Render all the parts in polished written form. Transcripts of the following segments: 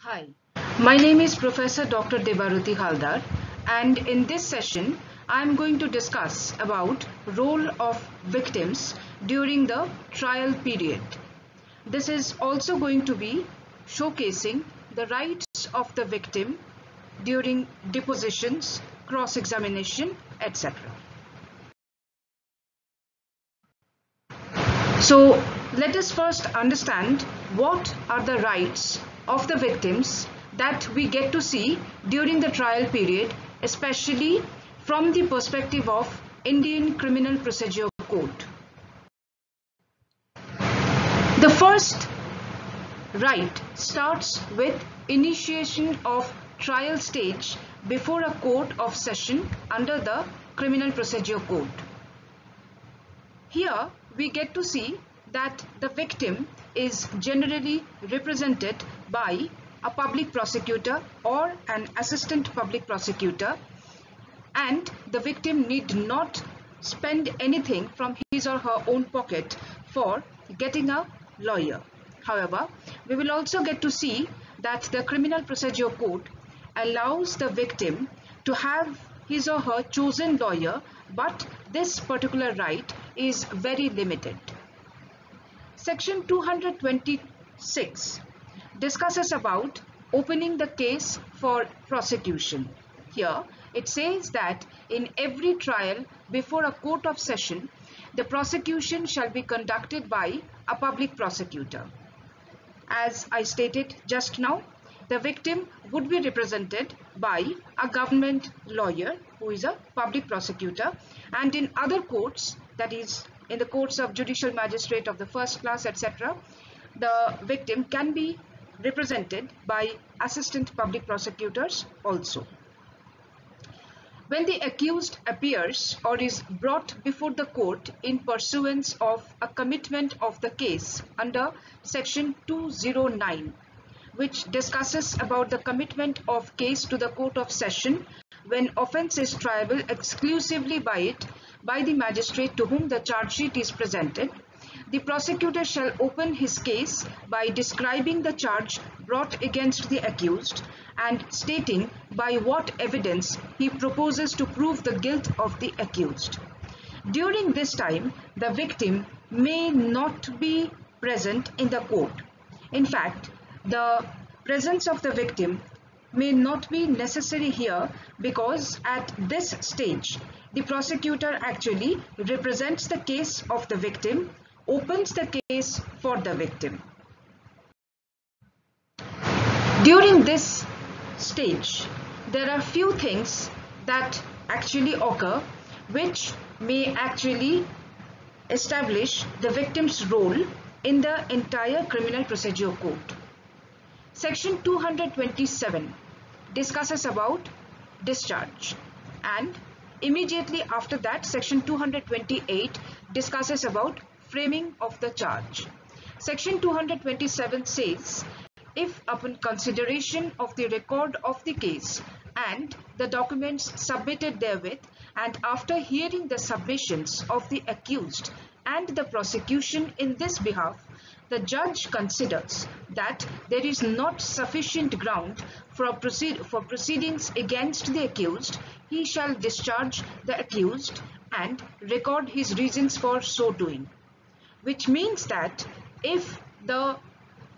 Hi, my name is Professor Dr. Debaruti Haldar, and in this session I am going to discuss about role of victims during the trial period. This is also going to be showcasing the rights of the victim during depositions, cross-examination, etc. So let us first understand what are the rights of the victims that we get to see during the trial period, especially from the perspective of Indian Criminal Procedure Code. The first right starts with initiation of trial stage before a court of session under the Criminal Procedure Code. Here we get to see that the victim is generally represented by a public prosecutor or an assistant public prosecutor, and the victim need not spend anything from his or her own pocket for getting a lawyer. However, we will also get to see that the Criminal Procedure Code allows the victim to have his or her chosen lawyer, but this particular right is very limited. Section 226 discusses about opening the case for prosecution. Here it says that in every trial before a court of session, the prosecution shall be conducted by a public prosecutor. As I stated just now, the victim would be represented by a government lawyer who is a public prosecutor, and in other courts, that is in the courts of judicial magistrate of the first class, etc., the victim can be represented by assistant public prosecutors also. When the accused appears or is brought before the court in pursuance of a commitment of the case under section 209, which discusses about the commitment of case to the court of session when offence is triable exclusively by the magistrate to whom the charge sheet is presented, the prosecutor shall open his case by describing the charge brought against the accused and stating by what evidence he proposes to prove the guilt of the accused. During this time, the victim may not be present in the court. In fact, the presence of the victim may not be necessary here, because at this stage, the prosecutor actually represents the case of the victim, opens the case for the victim. During this stage, there are few things that actually occur which may actually establish the victim's role in the entire Criminal Procedure Code. Section 227 discusses about discharge, and immediately after that, section 228 discusses about framing of the charge. Section 227 says, if upon consideration of the record of the case and the documents submitted therewith, and after hearing the submissions of the accused and the prosecution in this behalf, the judge considers that there is not sufficient ground for proceedings against the accused, he shall discharge the accused and record his reasons for so doing. Which means that if the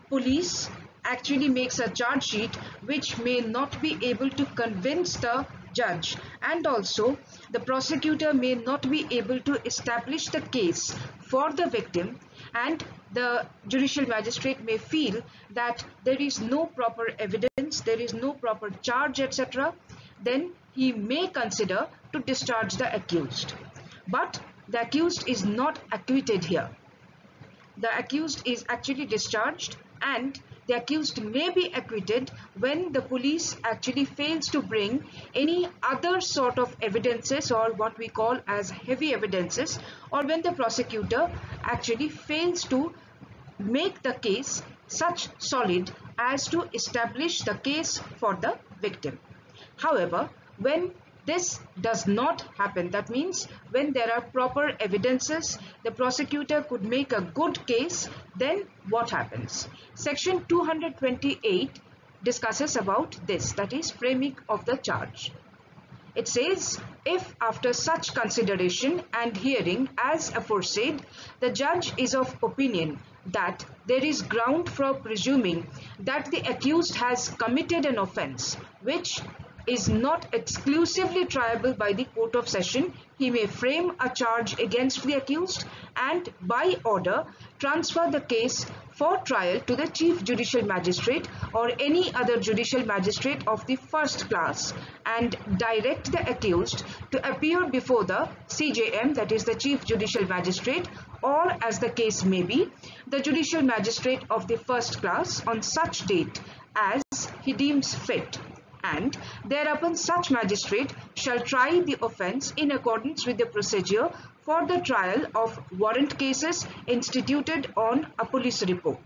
police actually makes a charge sheet which may not be able to convince the judge, and also the prosecutor may not be able to establish the case for the victim, and the judicial magistrate may feel that there is no proper evidence, there is no proper charge, etc., then he may consider to discharge the accused. But the accused is not acquitted here. The accused is actually discharged, and the accused may be acquitted when the police actually fails to bring any other sort of evidences, or what we call as heavy evidences, or when the prosecutor actually fails to make the case such solid as to establish the case for the victim. However, when this does not happen, that means when there are proper evidences, the prosecutor could make a good case, then what happens? Section 228 discusses about this, that is framing of the charge. It says, if after such consideration and hearing as aforesaid, the judge is of opinion that there is ground for presuming that the accused has committed an offence which is not exclusively triable by the Court of Session, he may frame a charge against the accused and by order transfer the case for trial to the Chief Judicial Magistrate or any other judicial magistrate of the first class and direct the accused to appear before the CJM, that is the Chief Judicial Magistrate, or as the case may be, the Judicial Magistrate of the first class on such date as he deems fit, and thereupon such magistrate shall try the offence in accordance with the procedure for the trial of warrant cases instituted on a police report.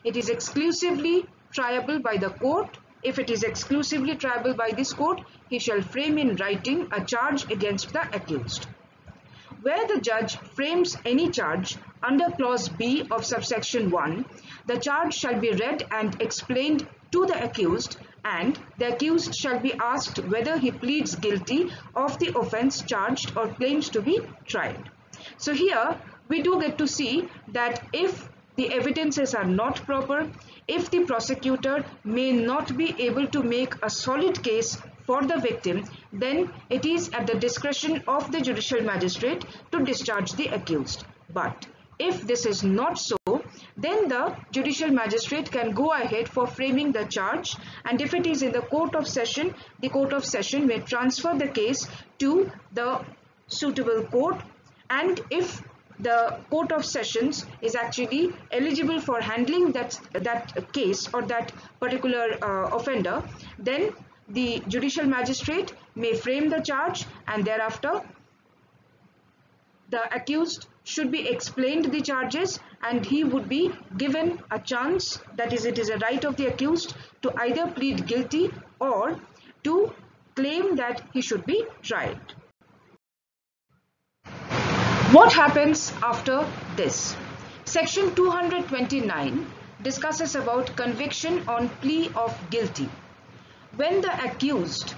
It is exclusively triable by the court. If it is exclusively triable by this court, he shall frame in writing a charge against the accused. Where the judge frames any charge under clause B of subsection 1, the charge shall be read and explained to the accused, and the accused shall be asked whether he pleads guilty of the offence charged or claims to be tried. So here we do get to see that if the evidences are not proper, if the prosecutor may not be able to make a solid case for the victim, then it is at the discretion of the judicial magistrate to discharge the accused. But if this is not so, then the judicial magistrate can go ahead for framing the charge, and if it is in the Court of Session, the Court of Session may transfer the case to the suitable court, and if the Court of Sessions is actually eligible for handling that case or that particular offender, then the judicial magistrate may frame the charge, and thereafter the accused should be explained the charges and he would be given a chance, that is, it is a right of the accused to either plead guilty or to claim that he should be tried. What happens after this? Section 229 discusses about conviction on plea of guilty. When the accused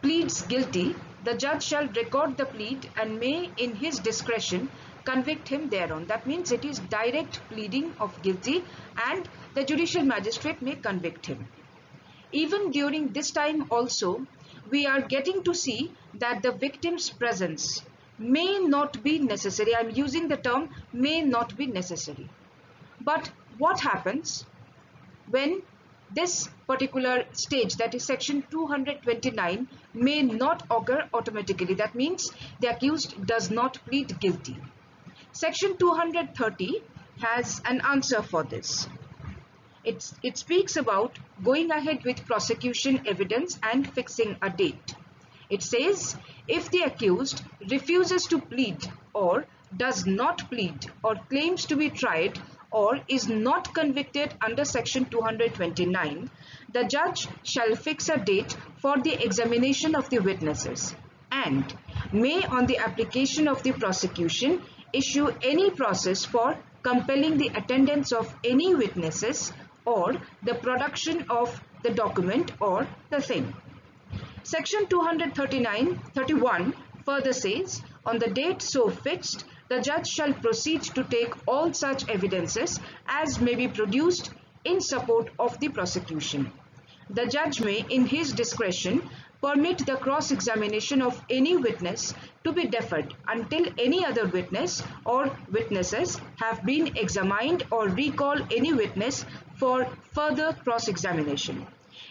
pleads guilty, the judge shall record the plead and may in his discretion convict him thereon. That means it is direct pleading of guilty and the judicial magistrate may convict him. Even during this time also, we are getting to see that the victim's presence may not be necessary. I am using the term may not be necessary. But what happens when this particular stage, that is section 229, may not occur automatically? That means the accused does not plead guilty. Section 230 has an answer for this. It speaks about going ahead with prosecution evidence and fixing a date. It says, if the accused refuses to plead or does not plead or claims to be tried or is not convicted under section 229, the judge shall fix a date for the examination of the witnesses and may, on the application of the prosecution, issue any process for compelling the attendance of any witnesses or the production of the document or the thing. Section 231 further says, on the date so fixed, the judge shall proceed to take all such evidences as may be produced in support of the prosecution. The judge may, in his discretion, permit the cross-examination of any witness to be deferred until any other witness or witnesses have been examined or recall any witness for further cross-examination.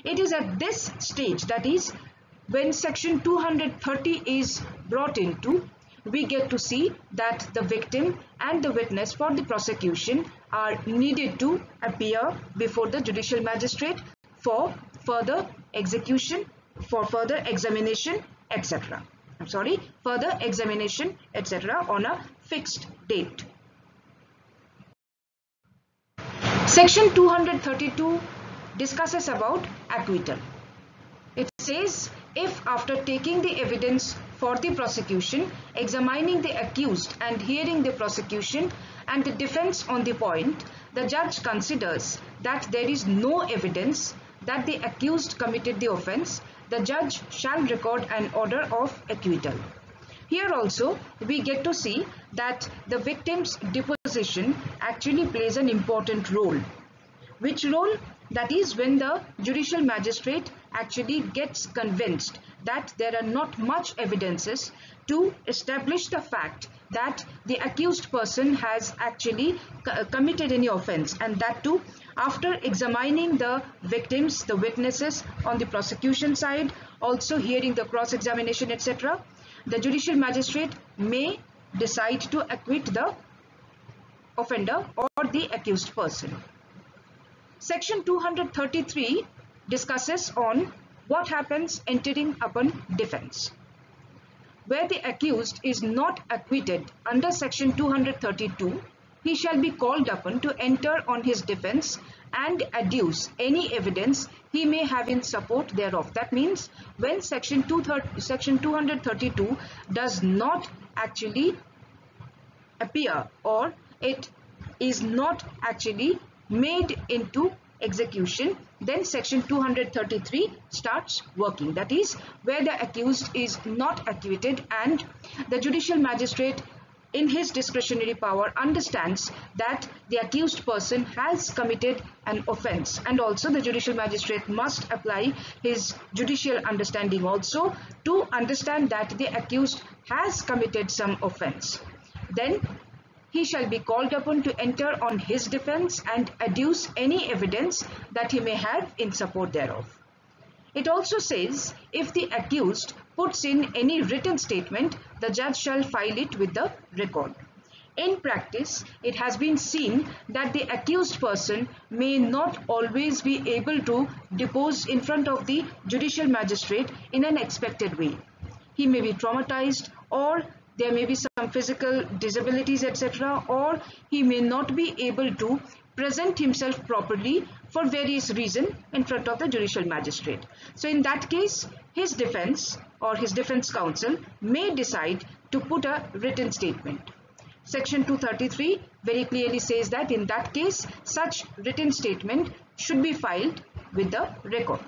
It is at this stage, that is, when section 230 is brought into, we get to see that the victim and the witness for the prosecution are needed to appear before the judicial magistrate for further execution, for further examination, etc. Further examination, etc. on a fixed date. Section 232 discusses about acquittal. It says, if after taking the evidence for the prosecution, examining the accused and hearing the prosecution and the defense on the point, the judge considers that there is no evidence that the accused committed the offence, the judge shall record an order of acquittal. Here also we get to see that the victim's deposition actually plays an important role. Which role? That is when the judicial magistrate actually gets convinced that there are not much evidences to establish the fact that the accused person has actually committed any offence, and that too after examining the victims, the witnesses on the prosecution side, also hearing the cross-examination, etc. The judicial magistrate may decide to acquit the offender or the accused person. Section 233 discusses on what happens entering upon defense. Where the accused is not acquitted under section 232, he shall be called upon to enter on his defense and adduce any evidence he may have in support thereof. That means when section 232 does not actually appear, or it is not actually made into execution, then section 233 starts working. That is where the accused is not acquitted and the judicial magistrate in his discretionary power understands that the accused person has committed an offence, and also the judicial magistrate must apply his judicial understanding also to understand that the accused has committed some offence. Then he shall be called upon to enter on his defense and adduce any evidence that he may have in support thereof. It also says if the accused puts in any written statement, the judge shall file it with the record. In practice, it has been seen that the accused person may not always be able to depose in front of the judicial magistrate in an expected way. He may be traumatized, or there may be some physical disabilities, etc., or he may not be able to present himself properly for various reasons in front of the judicial magistrate. So in that case, his defense or his defense counsel may decide to put a written statement. Section 233 very clearly says that in that case, such written statement should be filed with the record.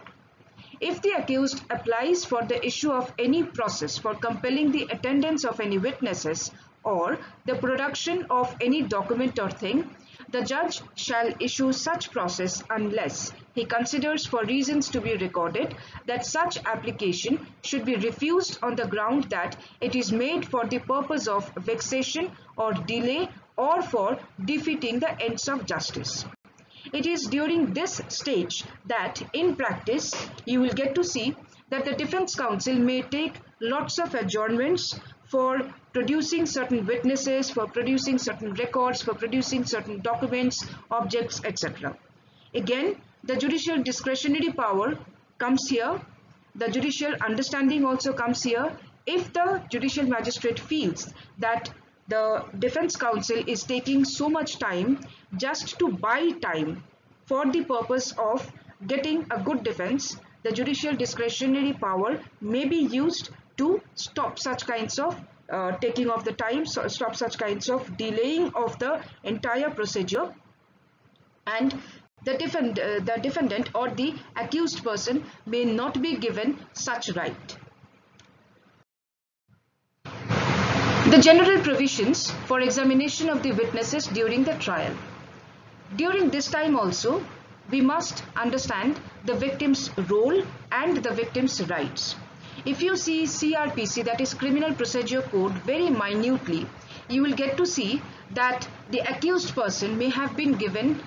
If the accused applies for the issue of any process for compelling the attendance of any witnesses or the production of any document or thing, the judge shall issue such process unless he considers for reasons to be recorded that such application should be refused on the ground that it is made for the purpose of vexation or delay or for defeating the ends of justice. It is during this stage that in practice you will get to see that the defense counsel may take lots of adjournments for producing certain witnesses, for producing certain records, for producing certain documents, objects, etc. Again, the judicial discretionary power comes here. The judicial understanding also comes here. If the judicial magistrate feels that the defense counsel is taking so much time just to buy time for the purpose of getting a good defense, the judicial discretionary power may be used to stop such kinds of taking of the time, so stop such kinds of delaying of the entire procedure, and the defendant or the accused person may not be given such right. The general provisions for examination of the witnesses during the trial. During this time also, we must understand the victim's role and the victim's rights. If you see CRPC, that is Criminal Procedure Code, very minutely, you will get to see that the accused person may have been given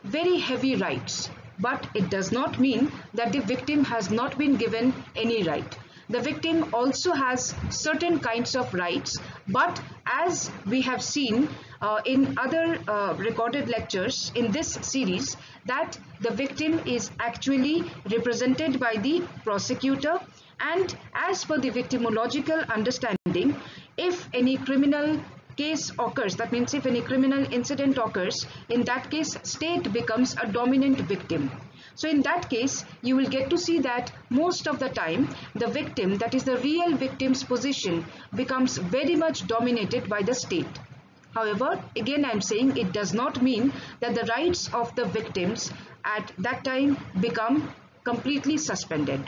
very heavy rights, but it does not mean that the victim has not been given any right. The victim also has certain kinds of rights, but as we have seen in other recorded lectures in this series, that the victim is actually represented by the prosecutor, and as per the victimological understanding, if any criminal case occurs, that means if any criminal incident occurs, in that case state becomes a dominant victim. So in that case, you will get to see that most of the time the victim, that is the real victim's position, becomes very much dominated by the state. However, again I am saying it does not mean that the rights of the victims at that time become completely suspended.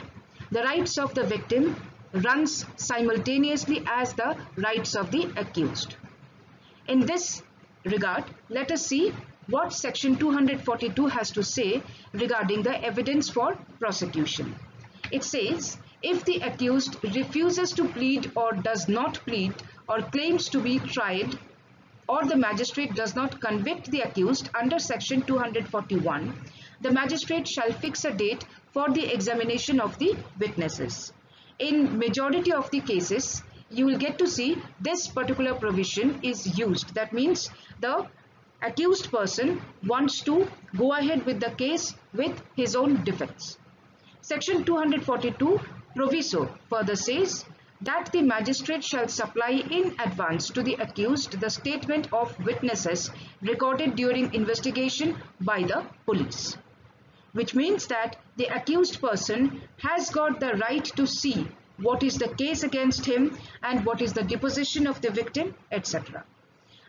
The rights of the victim runs simultaneously as the rights of the accused. In this regard, let us see what section 242 has to say regarding the evidence for prosecution. It says, if the accused refuses to plead or does not plead or claims to be tried, or the magistrate does not convict the accused under section 241, the magistrate shall fix a date for the examination of the witnesses. In majority of the cases, you will get to see this particular provision is used. That means the accused person wants to go ahead with the case with his own defense. Section 242 proviso further says that the magistrate shall supply in advance to the accused the statement of witnesses recorded during investigation by the police, which means that the accused person has got the right to see what is the case against him and what is the deposition of the victim, etc.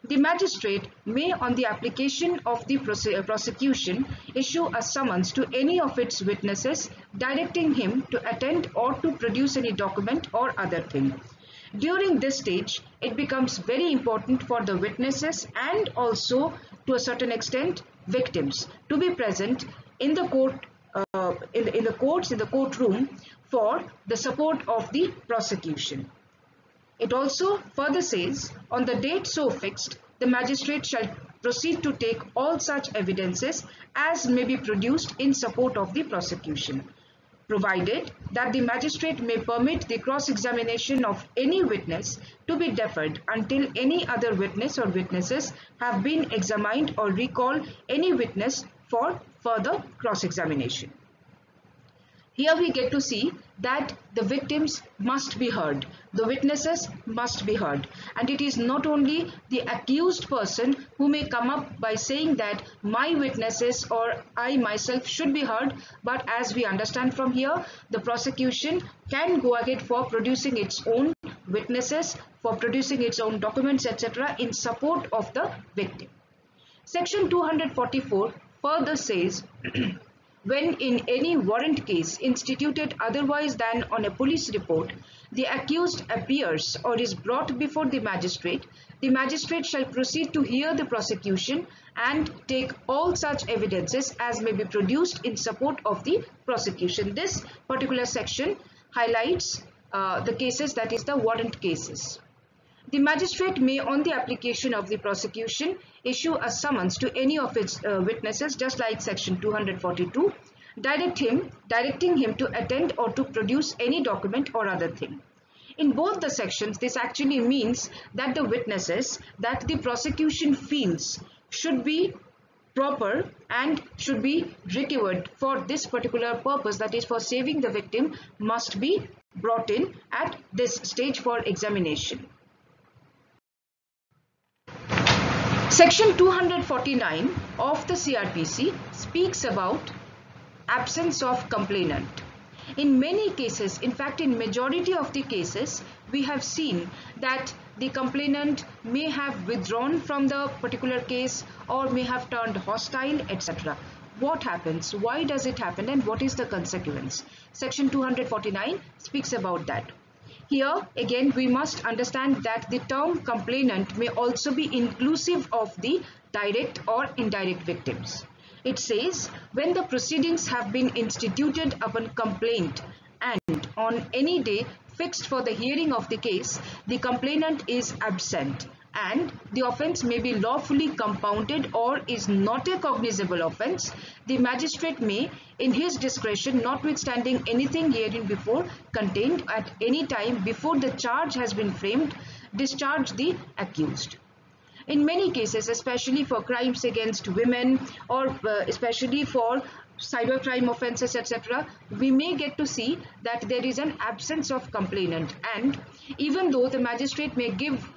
The magistrate may, on the application of the prosecution, issue a summons to any of its witnesses directing him to attend or to produce any document or other thing. During this stage, it becomes very important for the witnesses and also to a certain extent victims to be present in the court, in the courtroom for the support of the prosecution. It also further says, on the date so fixed, the magistrate shall proceed to take all such evidences as may be produced in support of the prosecution, provided that the magistrate may permit the cross-examination of any witness to be deferred until any other witness or witnesses have been examined, or recall any witness for further cross-examination. Here we get to see that the victims must be heard, the witnesses must be heard, and it is not only the accused person who may come up by saying that my witnesses or I myself should be heard, but as we understand from here, the prosecution can go ahead for producing its own witnesses, for producing its own documents, etc. in support of the victim. Section 244 further says, when in any warrant case instituted otherwise than on a police report, the accused appears or is brought before the magistrate shall proceed to hear the prosecution and take all such evidences as may be produced in support of the prosecution. This particular section highlights the cases, that is the warrant cases. The magistrate may, on the application of the prosecution, issue a summons to any of its witnesses, just like section 242, directing him to attend or to produce any document or other thing. In both the sections, this actually means that the witnesses that the prosecution feels should be proper and should be recovered for this particular purpose, that is for saving the victim, must be brought in at this stage for examination. Section 249 of the CRPC speaks about absence of complainant. In many cases, in fact in majority of the cases, we have seen that the complainant may have withdrawn from the particular case or may have turned hostile, etc. What happens? Why does it happen? And what is the consequence? Section 249 speaks about that. Here again we must understand that the term complainant may also be inclusive of the direct or indirect victims. It says, when the proceedings have been instituted upon complaint and on any day fixed for the hearing of the case, the complainant is absent and the offence may be lawfully compounded or is not a cognizable offence, the magistrate may, in his discretion, notwithstanding anything herein before contained, at any time before the charge has been framed, discharge the accused. In many cases, especially for crimes against women or especially for cybercrime offences, etc., we may get to see that there is an absence of complainant, and even though the magistrate may give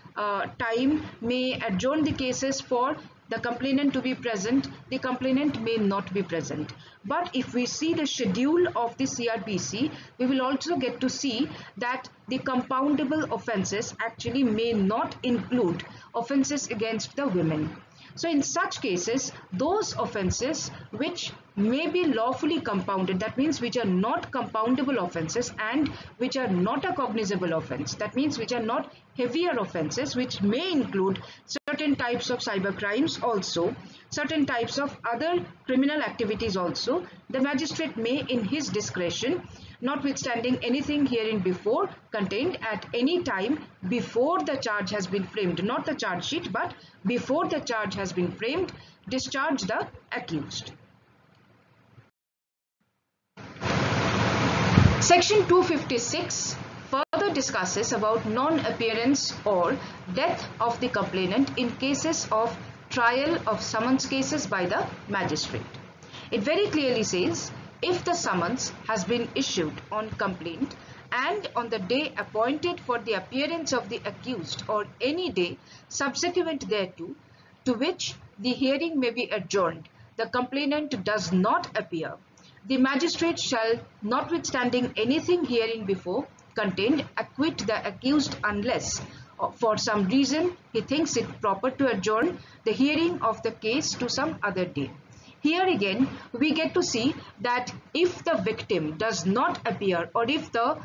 time, may adjourn the cases for the complainant to be present, the complainant may not be present. But if we see the schedule of the CRPC, we will also get to see that the compoundable offences actually may not include offences against the women. So in such cases, those offences which may be lawfully compounded, that means which are not compoundable offences and which are not a cognizable offence, that means which are not heavier offences, which may include certain types of cyber crimes also, certain types of other criminal activities also, the magistrate may in his discretion, notwithstanding anything herein before contained, at any time before the charge has been framed, not the charge sheet but before the charge has been framed, discharge the accused. Section 256 further discusses about non-appearance or death of the complainant in cases of trial of summons cases by the magistrate. It very clearly says, if the summons has been issued on complaint and on the day appointed for the appearance of the accused or any day subsequent thereto, to which the hearing may be adjourned, the complainant does not appear, the magistrate shall, notwithstanding anything herein before contained, acquit the accused unless for some reason he thinks it proper to adjourn the hearing of the case to some other day. Here again we get to see that if the victim does not appear, or if the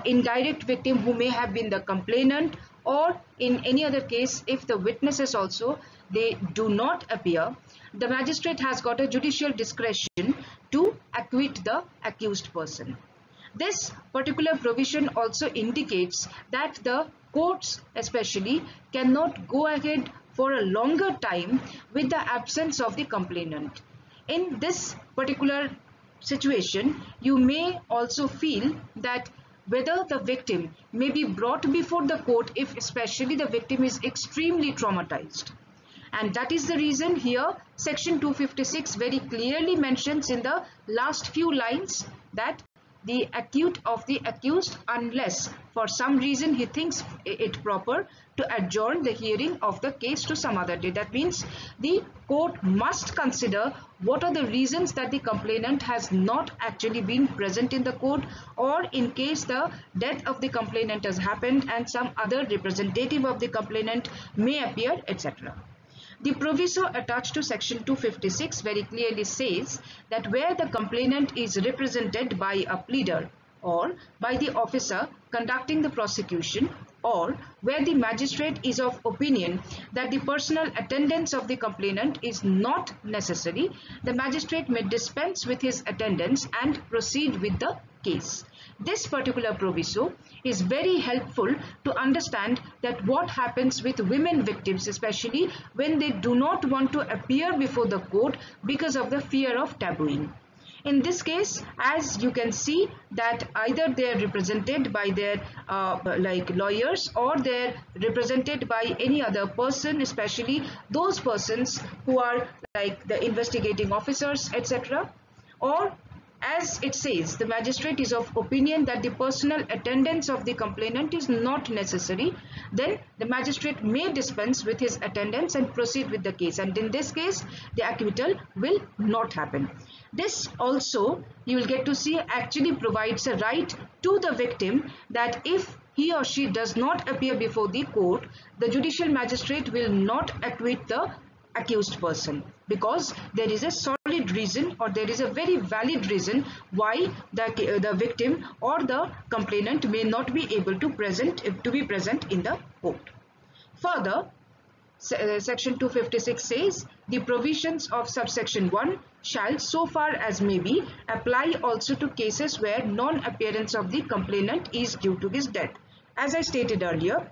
indirect victim who may have been the complainant, or in any other case if the witnesses also they do not appear, the magistrate has got a judicial discretion to acquit the accused person. This particular provision also indicates that the courts especially cannot go ahead for a longer time with the absence of the complainant. In this particular situation, you may also feel that whether the victim may be brought before the court if especially the victim is extremely traumatized. And that is the reason here section 256 very clearly mentions in the last few lines that the acquit of the accused unless for some reason he thinks it proper to adjourn the hearing of the case to some other day. That means the court must consider what are the reasons that the complainant has not actually been present in the court, or in case the death of the complainant has happened and some other representative of the complainant may appear, etc. The proviso attached to section 256 very clearly says that where the complainant is represented by a pleader or by the officer conducting the prosecution, or where the magistrate is of opinion that the personal attendance of the complainant is not necessary, the magistrate may dispense with his attendance and proceed with the case. This particular proviso is very helpful to understand that what happens with women victims, especially when they do not want to appear before the court because of the fear of tabooing. In this case, as you can see that either they are represented by their like lawyers, or they are represented by any other person, especially those persons who are like the investigating officers, etc. Or as it says, the magistrate is of opinion that the personal attendance of the complainant is not necessary, then the magistrate may dispense with his attendance and proceed with the case, and in this case the acquittal will not happen. This also you will get to see actually provides a right to the victim that if he or she does not appear before the court, the judicial magistrate will not acquit the accused person, because there is a solid reason, or there is a very valid reason why the victim or the complainant may not be able to be present in the court. Further, section 256 says the provisions of subsection 1 shall, so far as may be, apply also to cases where non-appearance of the complainant is due to his death. As I stated earlier,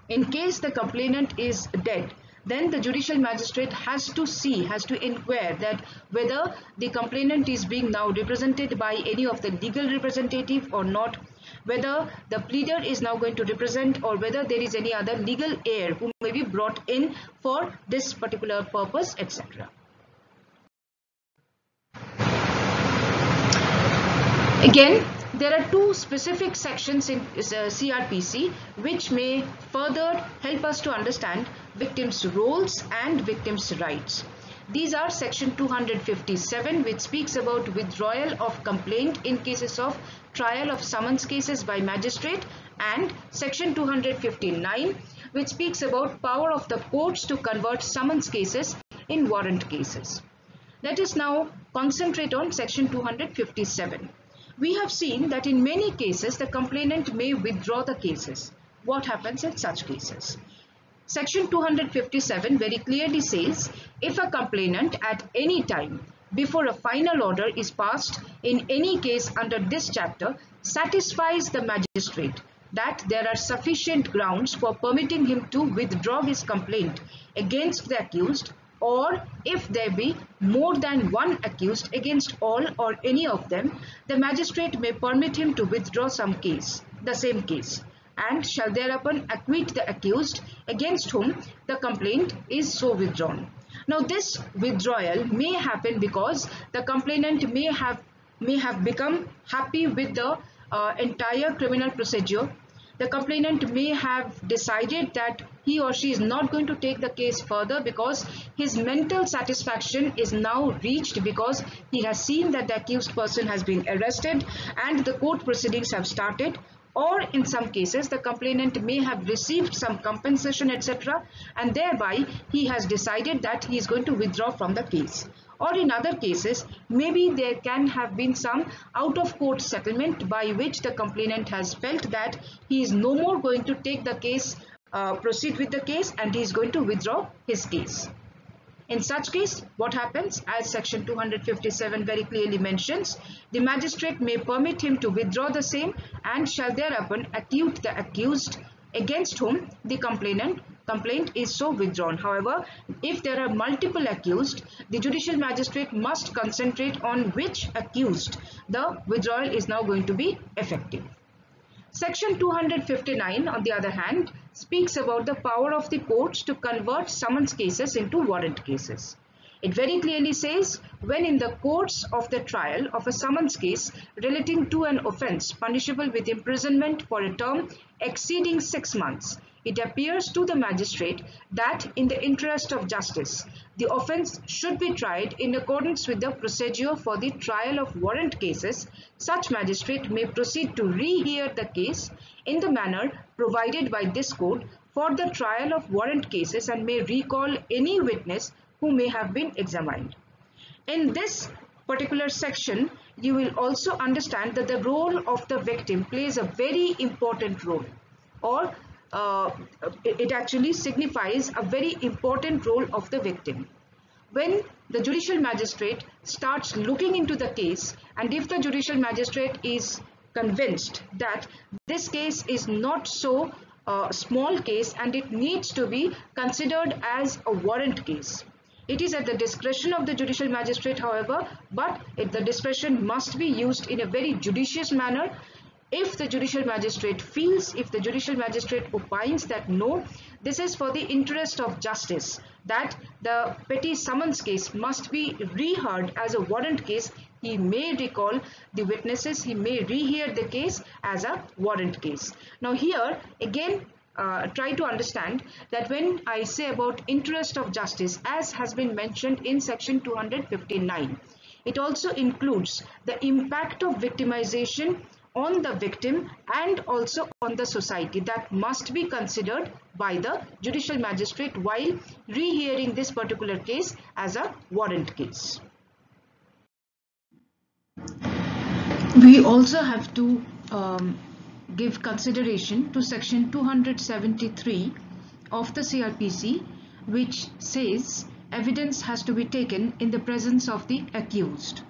in case the complainant is dead, then the judicial magistrate has to inquire that whether the complainant is being now represented by any of the legal representative or not, whether the pleader is now going to represent, or whether there is any other legal heir who may be brought in for this particular purpose, etc. Again, there are two specific sections in CRPC which may further help us to understand victims' roles and victims' rights. These are section 257, which speaks about withdrawal of complaint in cases of trial of summons cases by magistrate, and section 259, which speaks about power of the courts to convert summons cases in warrant cases. Let us now concentrate on section 257. We have seen that in many cases the complainant may withdraw the cases. What happens in such cases? Section 257 very clearly says, if a complainant at any time before a final order is passed in any case under this chapter satisfies the magistrate that there are sufficient grounds for permitting him to withdraw his complaint against the accused, or if there be more than one accused against all or any of them, the magistrate may permit him to withdraw the same case, and shall thereupon acquit the accused against whom the complaint is so withdrawn. Now this withdrawal may happen because the complainant may have become happy with the entire criminal procedure. The complainant may have decided that he or she is not going to take the case further because his mental satisfaction is now reached, because he has seen that the accused person has been arrested and the court proceedings have started. Or in some cases the complainant may have received some compensation, etc., and thereby he has decided that he is going to withdraw from the case. Or in other cases, maybe there can have been some out of court settlement by which the complainant has felt that he is no more going to take the case, proceed with the case, and he is going to withdraw his case. In such case, what happens? As section 257 very clearly mentions, the magistrate may permit him to withdraw the same and shall thereupon acquit the accused against whom the complaint is so withdrawn. However, if there are multiple accused, the judicial magistrate must concentrate on which accused the withdrawal is now going to be effective. Section 259, on the other hand, speaks about the power of the courts to convert summons cases into warrant cases. It very clearly says, when in the course of the trial of a summons case relating to an offence punishable with imprisonment for a term exceeding 6 months, it appears to the magistrate that in the interest of justice, the offence should be tried in accordance with the procedure for the trial of warrant cases, such magistrate may proceed to rehear the case in the manner provided by this code for the trial of warrant cases and may recall any witness who may have been examined. In this particular section, you will also understand that the role of the victim plays a very important role, or it actually signifies a very important role of the victim. When the judicial magistrate starts looking into the case, and if the judicial magistrate is convinced that this case is not so small case and it needs to be considered as a warrant case, it is at the discretion of the judicial magistrate, however, but the discretion must be used in a very judicious manner. If the judicial magistrate feels, if the judicial magistrate opines that no, this is for the interest of justice, that the petty summons case must be reheard as a warrant case, he may recall the witnesses, he may rehear the case as a warrant case. Now here again, try to understand that when I say about interest of justice, as has been mentioned in section 259, it also includes the impact of victimization on the victim and also on the society, that must be considered by the judicial magistrate while rehearing this particular case as a warrant case. We also have to give consideration to section 273 of the CRPC, which says evidence has to be taken in the presence of the accused.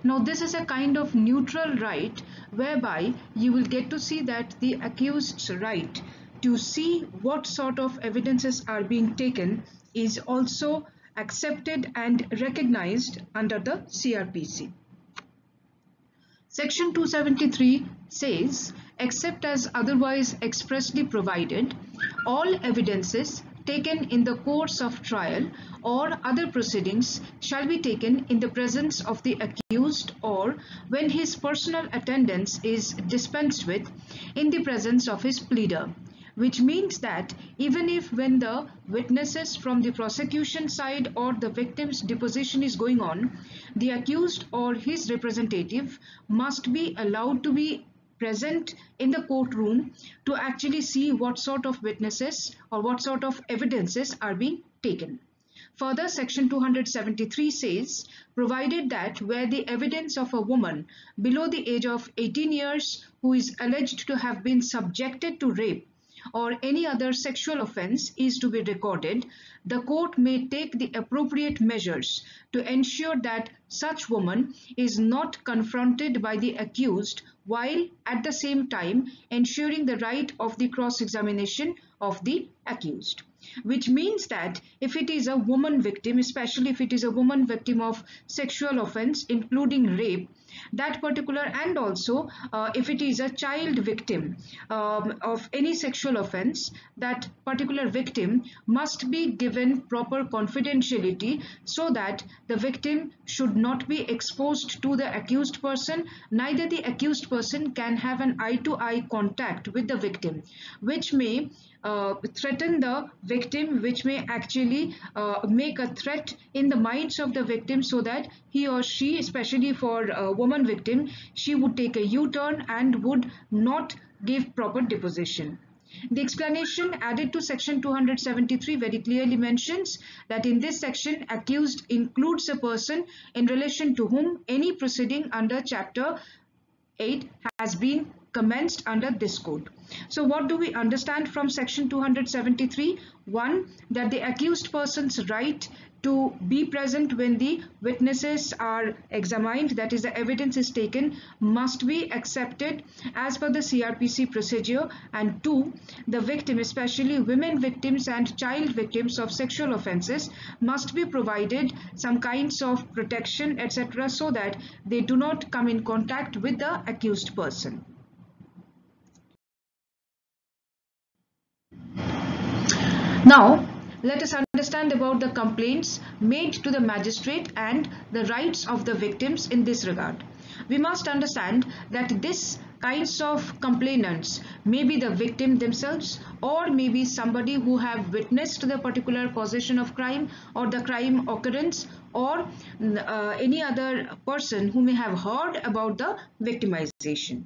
Now this is a kind of neutral right whereby you will get to see that the accused's right to see what sort of evidences are being taken is also accepted and recognized under the CRPC. Section 273 says, except as otherwise expressly provided, all evidences taken in the course of trial or other proceedings shall be taken in the presence of the accused, or when his personal attendance is dispensed with, in the presence of his pleader. Which means that even if when the witnesses from the prosecution side or the victim's deposition is going on, the accused or his representative must be allowed to be present in the courtroom to actually see what sort of witnesses or what sort of evidences are being taken. Further, Section 273 says, provided that where the evidence of a woman below the age of 18 years who is alleged to have been subjected to rape or any other sexual offense is to be recorded, the court may take the appropriate measures to ensure that such woman is not confronted by the accused, while at the same time ensuring the right of the cross-examination of the accused. Which means that if it is a woman victim, especially if it is a woman victim of sexual offense including rape, that particular, and also if it is a child victim of any sexual offense, that particular victim must be given proper confidentiality so that the victim should not be exposed to the accused person, neither the accused person can have an eye-to-eye contact with the victim, which may threaten the victim, which may actually make a threat in the minds of the victim, so that he or she, especially for a woman victim, she would take a U-turn and would not give proper deposition. The explanation added to Section 273 very clearly mentions that in this section, accused includes a person in relation to whom any proceeding under Chapter 8 has been commenced under this code. So what do we understand from Section 273? One, that the accused person's right to be present when the witnesses are examined, that is, the evidence is taken, must be accepted as per the CRPC procedure. And two, the victim, especially women victims and child victims of sexual offences, must be provided some kinds of protection, etc., so that they do not come in contact with the accused person. Now, let us understand about the complaints made to the magistrate and the rights of the victims in this regard. We must understand that this kinds of complainants may be the victim themselves, or maybe somebody who have witnessed the particular causation of crime or the crime occurrence, or any other person who may have heard about the victimization.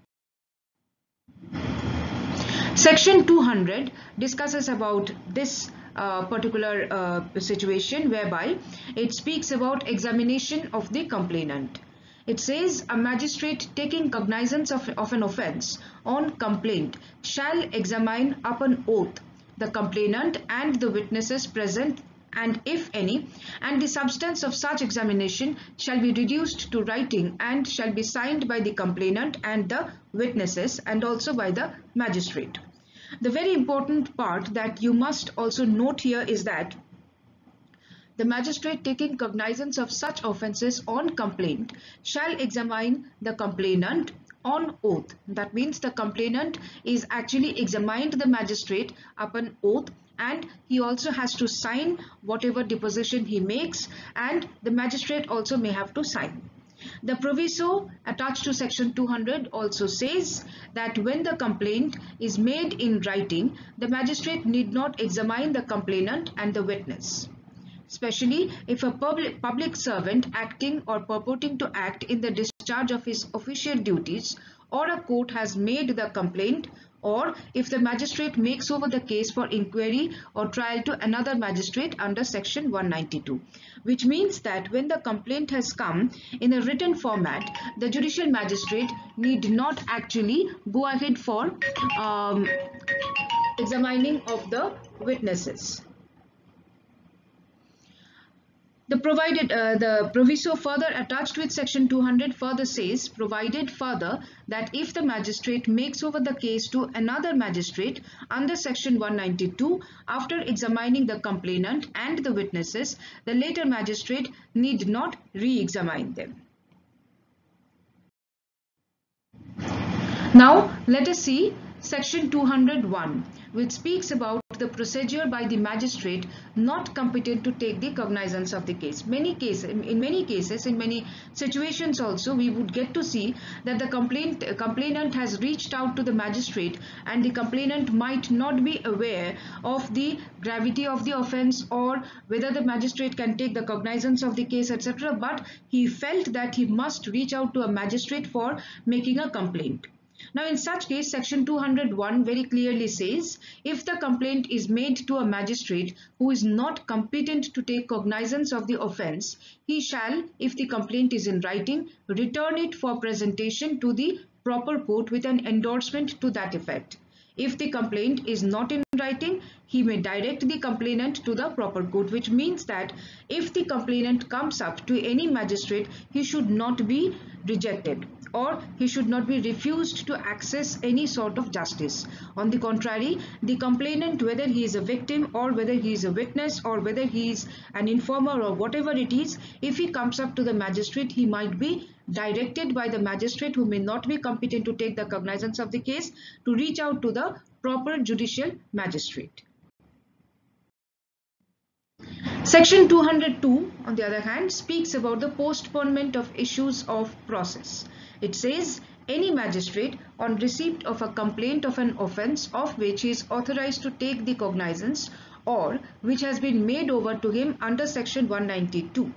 Section 200 discusses about this particular situation, whereby it speaks about examination of the complainant. It says, a magistrate taking cognizance of an offence on complaint shall examine upon oath the complainant and the witnesses present, and if any, and the substance of such examination shall be reduced to writing and shall be signed by the complainant and the witnesses, and also by the magistrate. The very important part that you must also note here is that the magistrate taking cognizance of such offences on complaint shall examine the complainant on oath. That means the complainant is actually examined the magistrate upon oath, and he also has to sign whatever deposition he makes, and the magistrate also may have to sign. The proviso attached to Section 200 also says that when the complaint is made in writing, the magistrate need not examine the complainant and the witness, especially if a public servant acting or purporting to act in the discharge of his official duties, or a court has made the complaint, or if the magistrate makes over the case for inquiry or trial to another magistrate under Section 192. Which means that when the complaint has come in a written format, the judicial magistrate need not actually go ahead for examining of the witnesses. The proviso further attached with Section 200 further says, provided further that if the magistrate makes over the case to another magistrate under Section 192 after examining the complainant and the witnesses, the later magistrate need not re-examine them. Now let us see Section 201, which speaks about the procedure by the magistrate not competent to take the cognizance of the case. In many situations also, we would get to see that the complainant has reached out to the magistrate, and the complainant might not be aware of the gravity of the offence or whether the magistrate can take the cognizance of the case, etc. But he felt that he must reach out to a magistrate for making a complaint. Now, in such case, Section 201 very clearly says, if the complaint is made to a magistrate who is not competent to take cognizance of the offence, he shall, if the complaint is in writing, return it for presentation to the proper court with an endorsement to that effect. If the complaint is not in writing, he may direct the complainant to the proper court, which means that if the complainant comes up to any magistrate, he should not be rejected or he should not be refused to access any sort of justice. On the contrary, the complainant, whether he is a victim or whether he is a witness or whether he is an informer or whatever it is, if he comes up to the magistrate, he might be directed by the magistrate, who may not be competent to take the cognizance of the case, to reach out to the proper judicial magistrate. Section 202, on the other hand, speaks about the postponement of issues of process. It says, any magistrate, on receipt of a complaint of an offence of which he is authorized to take the cognizance or which has been made over to him under Section 192,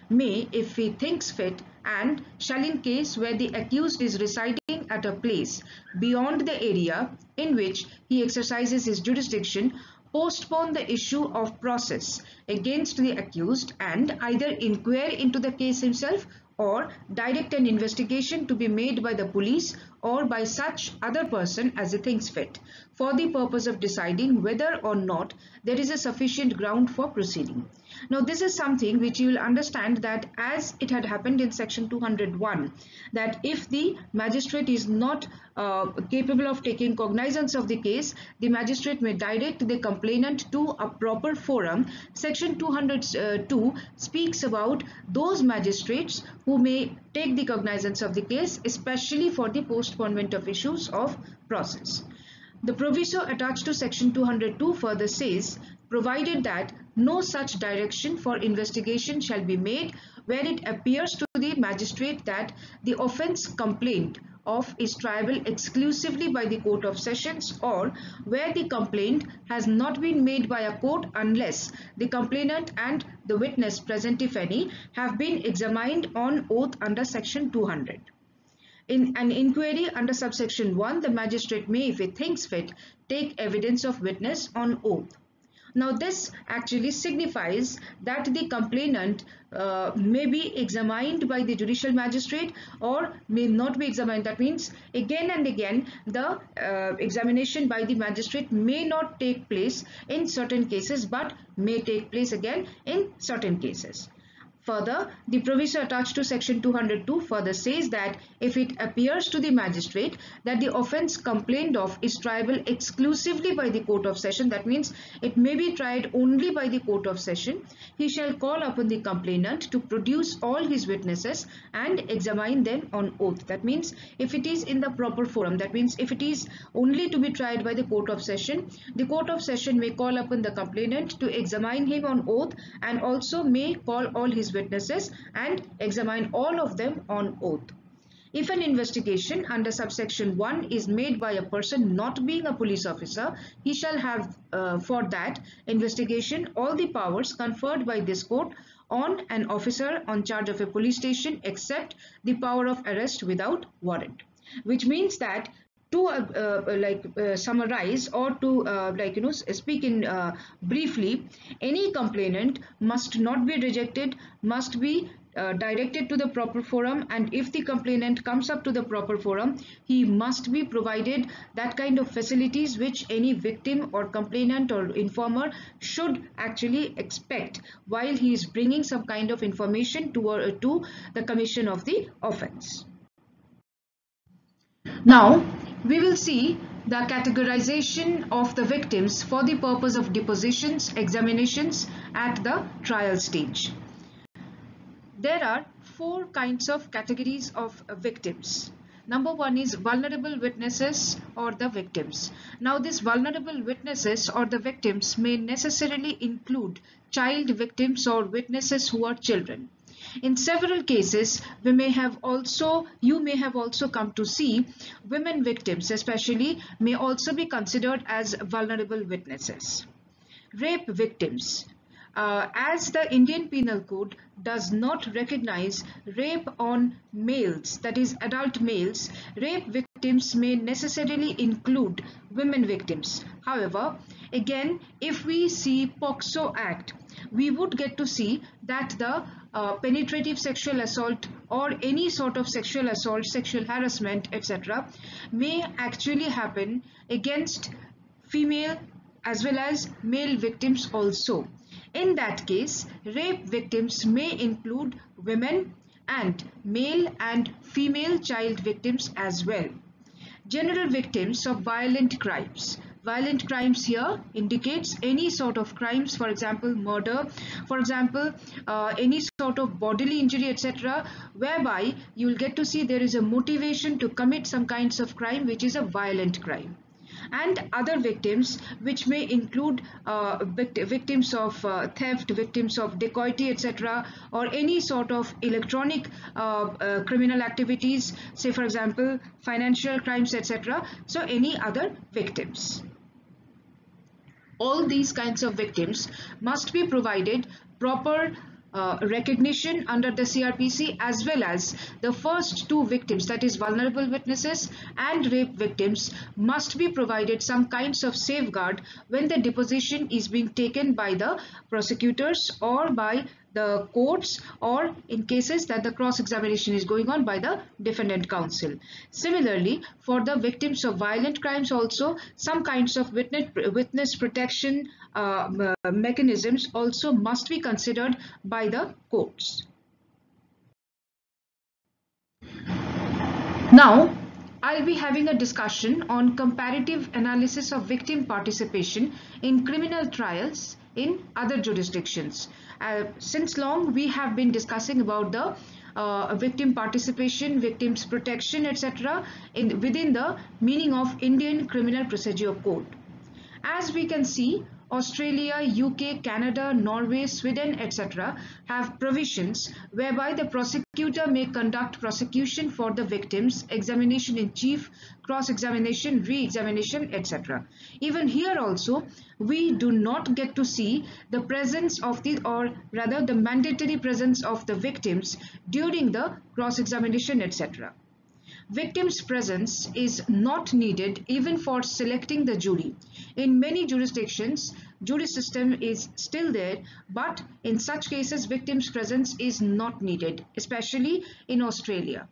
may, if he thinks fit, and shall, in case where the accused is residing at a place beyond the area in which he exercises his jurisdiction, postpone the issue of process against the accused and either inquire into the case himself or direct an investigation to be made by the police or by such other person as he thinks fit, for the purpose of deciding whether or not there is a sufficient ground for proceeding. Now, this is something which you will understand that as it had happened in Section 201, that if the magistrate is not capable of taking cognizance of the case, the magistrate may direct the complainant to a proper forum. Section 202 speaks about those magistrates who may take the cognizance of the case, especially for the postponement of issues of process. The proviso attached to Section 202 further says, provided that no such direction for investigation shall be made where it appears to the magistrate that the offence complained of is triable exclusively by the Court of Sessions, or where the complaint has not been made by a court unless the complainant and the witness present, if any, have been examined on oath under Section 200. In an inquiry under subsection 1, the magistrate may, if he thinks fit, take evidence of witness on oath. Now, this actually signifies that the complainant may be examined by the judicial magistrate or may not be examined. That means again and again the examination by the magistrate may not take place in certain cases but may take place again in certain cases. Further, the proviso attached to Section 202 further says that if it appears to the magistrate that the offence complained of is triable exclusively by the Court of Session, that means it may be tried only by the Court of Session, he shall call upon the complainant to produce all his witnesses and examine them on oath. That means if it is in the proper forum, that means if it is only to be tried by the Court of Session, the Court of Session may call upon the complainant to examine him on oath and also may call all his witnesses and examine all of them on oath. If an investigation under subsection 1 is made by a person not being a police officer, he shall have for that investigation all the powers conferred by this court on an officer on charge of a police station except the power of arrest without warrant. Which means that to summarize or to speak in briefly, any complainant must not be rejected, must be directed to the proper forum, and if the complainant comes up to the proper forum, he must be provided that kind of facilities which any victim or complainant or informer should actually expect while he is bringing some kind of information to the commission of the offence. Now, we will see the categorization of the victims for the purpose of depositions, examinations at the trial stage. There are 4 kinds of categories of victims. Number 1 is vulnerable witnesses or the victims. Now, these vulnerable witnesses or the victims may necessarily include child victims or witnesses who are children. In several cases, you may have also come to see women victims especially may also be considered as vulnerable witnesses. Rape victims. As the Indian Penal Code does not recognize rape on males, that is adult males, rape victims victims may necessarily include women victims. However, again, if we see POCSO Act, we would get to see that the penetrative sexual assault or any sort of sexual assault, sexual harassment, etc. may actually happen against female as well as male victims also. In that case, rape victims may include women and male and female child victims as well. General victims of violent crimes. Violent crimes here indicates any sort of crimes, for example, murder, for example, any sort of bodily injury, etc., whereby you will get to see there is a motivation to commit some kinds of crime which is a violent crime. And other victims, which may include victims of theft, victims of dacoity, etc., or any sort of electronic criminal activities, say for example financial crimes, etc. So any other victims. All these kinds of victims must be provided proper recognition under the CRPC, as well as the first two victims, that is vulnerable witnesses and rape victims, must be provided some kinds of safeguard when the deposition is being taken by the prosecutors or by the courts, or in cases that the cross-examination is going on by the defendant counsel. Similarly, for the victims of violent crimes also, some kinds of witness protection mechanisms also must be considered by the courts. Now, I'll be having a discussion on comparative analysis of victim participation in criminal trials in other jurisdictions. Since long we have been discussing about the victim participation, victims protection, etc. within the meaning of Indian Criminal Procedure Code. As we can see, Australia, UK, Canada, Norway, Sweden, etc. have provisions whereby the prosecutor may conduct prosecution for the victims, examination in chief, cross-examination, re-examination, etc. Even here also, we do not get to see the presence of the, or rather the mandatory presence of the victims during the cross-examination, etc. Victim's presence is not needed even for selecting the jury. In many jurisdictions, jury system is still there, but in such cases, victim's presence is not needed, especially in Australia.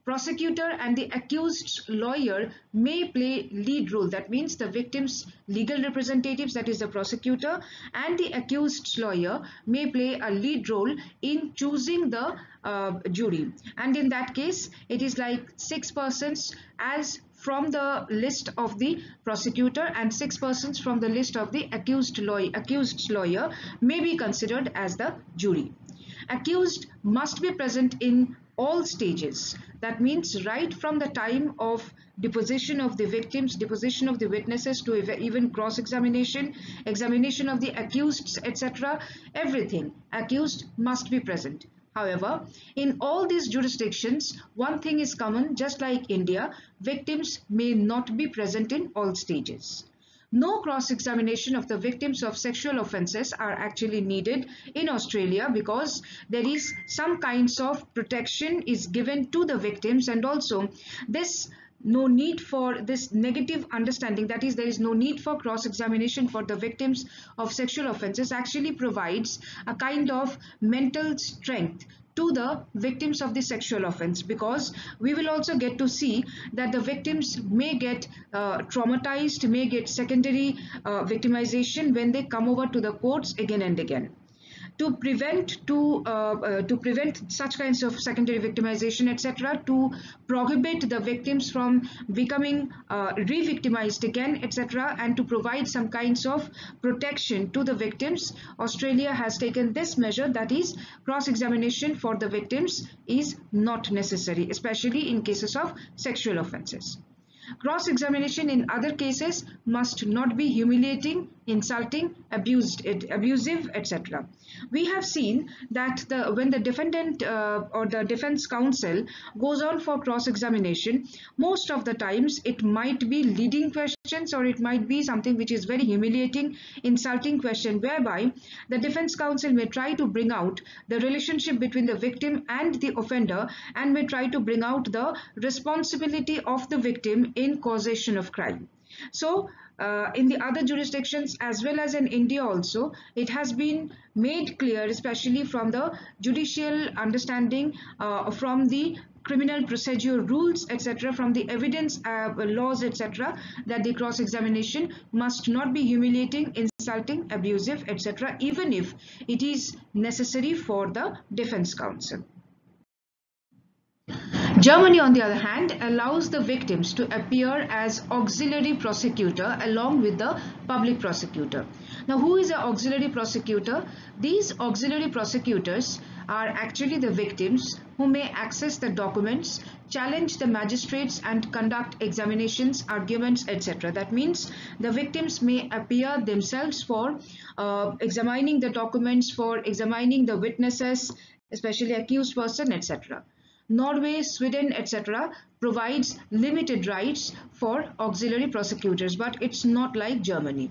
Prosecutor and the accused's lawyer may play lead role. That means the victim's legal representatives, that is the prosecutor, and the accused's lawyer may play a lead role in choosing the jury. And in that case, it is like 6 persons as from the list of the prosecutor and 6 persons from the list of the accused's lawyer may be considered as the jury. Accused must be present in all stages. That means right from the time of deposition of the victims, deposition of the witnesses, to even cross-examination, examination of the accused, etc. Everything, accused must be present. However, in all these jurisdictions, one thing is common, just like India, victims may not be present in all stages. No cross-examination of the victims of sexual offences are actually needed in Australia, because there is some kinds of protection is given to the victims, and also this no need for this negative understanding, that is there is no need for cross-examination for the victims of sexual offences, actually provides a kind of mental strength to the victims of the sexual offense, because we will also get to see that the victims may get traumatized, may get secondary victimization when they come over to the courts again and again. To prevent such kinds of secondary victimization, etc., to prohibit the victims from becoming re-victimized again, etc., and to provide some kinds of protection to the victims, Australia has taken this measure, that is cross-examination for the victims is not necessary, especially in cases of sexual offences. Cross-examination in other cases must not be humiliating, insulting, abusive, etc. We have seen that when the defendant or the defense counsel goes on for cross-examination, most of the times it might be leading questions questions, or it might be something which is very humiliating, insulting question, whereby the defense counsel may try to bring out the relationship between the victim and the offender, and may try to bring out the responsibility of the victim in causation of crime. So in the other jurisdictions as well as in India also, it has been made clear, especially from the judicial understanding, from the criminal procedure rules, etc., from the evidence laws, etc., that the cross-examination must not be humiliating, insulting, abusive, etc., even if it is necessary for the defense counsel. Germany, on the other hand, allows the victims to appear as auxiliary prosecutor along with the public prosecutor. Now, who is an auxiliary prosecutor? These auxiliary prosecutors are actually the victims who may access the documents, challenge the magistrates, and conduct examinations, arguments, etc. That means the victims may appear themselves for examining the documents, for examining the witnesses, especially accused person, etc. Norway, Sweden, etc. provides limited rights for auxiliary prosecutors, but it's not like Germany.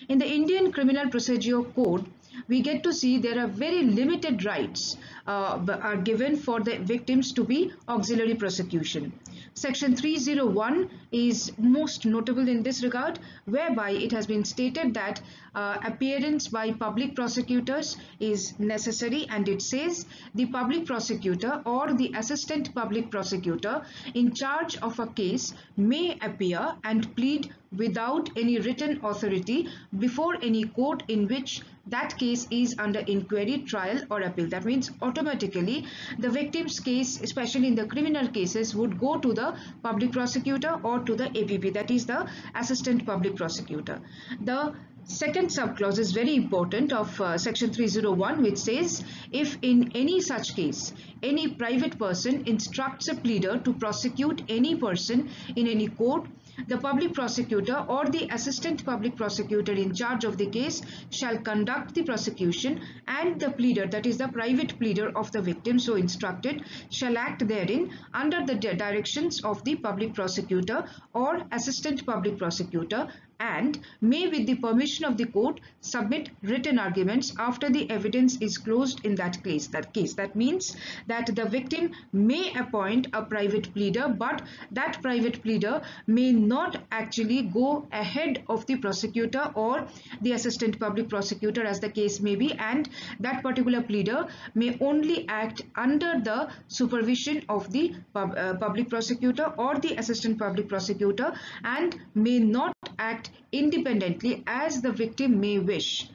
In the Indian Criminal Procedure Code, we get to see there are very limited rights are given for the victims to be auxiliary prosecution. Section 301 is most notable in this regard, whereby it has been stated that appearance by public prosecutors is necessary, and it says the public prosecutor or the assistant public prosecutor in charge of a case may appear and plead without any written authority before any court in which that case is under inquiry, trial, or appeal. That means automatically the victim's case, especially in the criminal cases, would go to the public prosecutor or to the APP, that is the assistant public prosecutor. The second subclause is very important of section 301, which says if in any such case any private person instructs a pleader to prosecute any person in any court, the public prosecutor or the assistant public prosecutor in charge of the case shall conduct the prosecution, and the pleader, that is the private pleader of the victim so instructed, shall act therein under the directions of the public prosecutor or assistant public prosecutor, and may, with the permission of the court, submit written arguments after the evidence is closed in that case. That means that the victim may appoint a private pleader, but that private pleader may not actually go ahead of the prosecutor or the assistant public prosecutor, as the case may be, and that particular pleader may only act under the supervision of the public prosecutor or the assistant public prosecutor, and may not act independently as the victim may wish.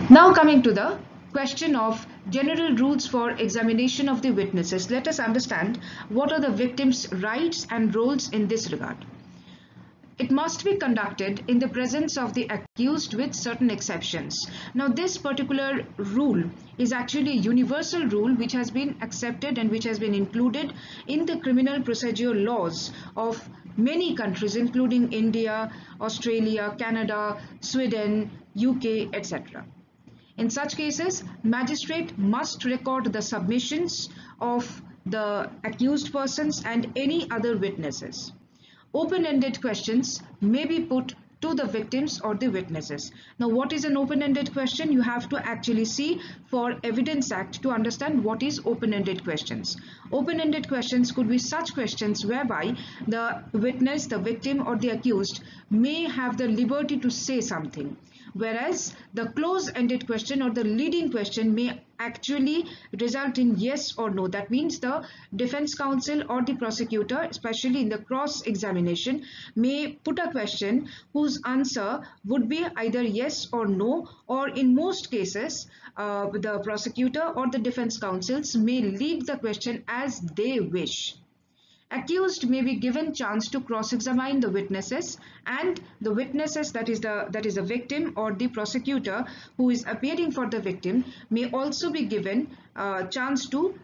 Now coming to the question of general rules for examination of the witnesses, let us understand what are the victim's rights and roles in this regard. It must be conducted in the presence of the accused with certain exceptions. Now, this particular rule is actually a universal rule which has been accepted and which has been included in the criminal procedure laws of many countries, including India, Australia, Canada, Sweden, UK, etc. In such cases, magistrate must record the submissions of the accused persons and any other witnesses. Open-ended questions may be put to the victims or the witnesses. Now, what is an open-ended question? You have to actually see for Evidence Act to understand what is open-ended questions. Open-ended questions could be such questions whereby the witness, the victim, or the accused may have the liberty to say something, whereas the close-ended question or the leading question may actually result in yes or no. That means the defense counsel or the prosecutor, especially in the cross-examination, may put a question whose answer would be either yes or no, or in most cases the prosecutor or the defense counsels may lead the question as they wish. Accused may be given chance to cross-examine the witnesses, and the witnesses, that is the victim or the prosecutor who is appearing for the victim, may also be given chance to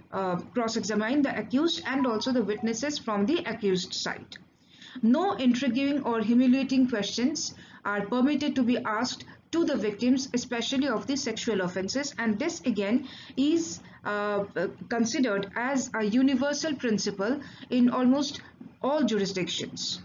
cross-examine the accused and also the witnesses from the accused side. No intriguing or humiliating questions are permitted to be asked to the victims, especially of the sexual offences, and this again is considered as a universal principle in almost all jurisdictions.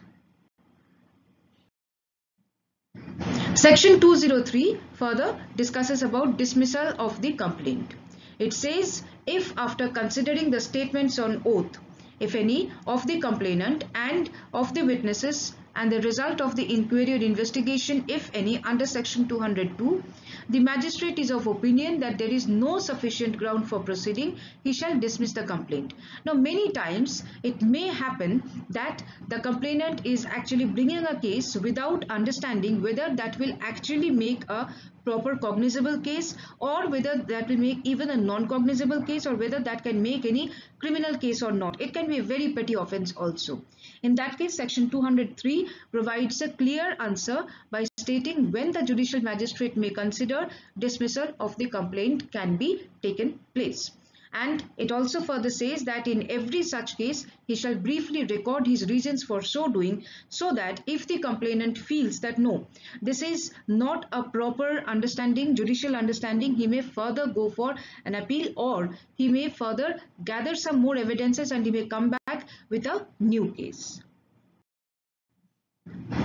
Section 203 further discusses about dismissal of the complaint. It says, if after considering the statements on oath, if any, of the complainant and of the witnesses and the result of the inquiry or investigation, if any, under section 202, the magistrate is of opinion that there is no sufficient ground for proceeding, he shall dismiss the complaint. Now, many times it may happen that the complainant is actually bringing a case without understanding whether that will actually make a proper cognizable case, or whether that will make even a non-cognizable case, or whether that can make any criminal case or not. It can be a very petty offense also. In that case, section 203 provides a clear answer by stating when the judicial magistrate may consider dismissal of the complaint can be taken place. And it also further says that in every such case, he shall briefly record his reasons for so doing, so that if the complainant feels that no, this is not a proper understanding, judicial understanding, he may further go for an appeal, or he may further gather some more evidences and he may come back with a new case.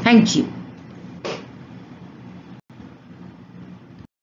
Thank you.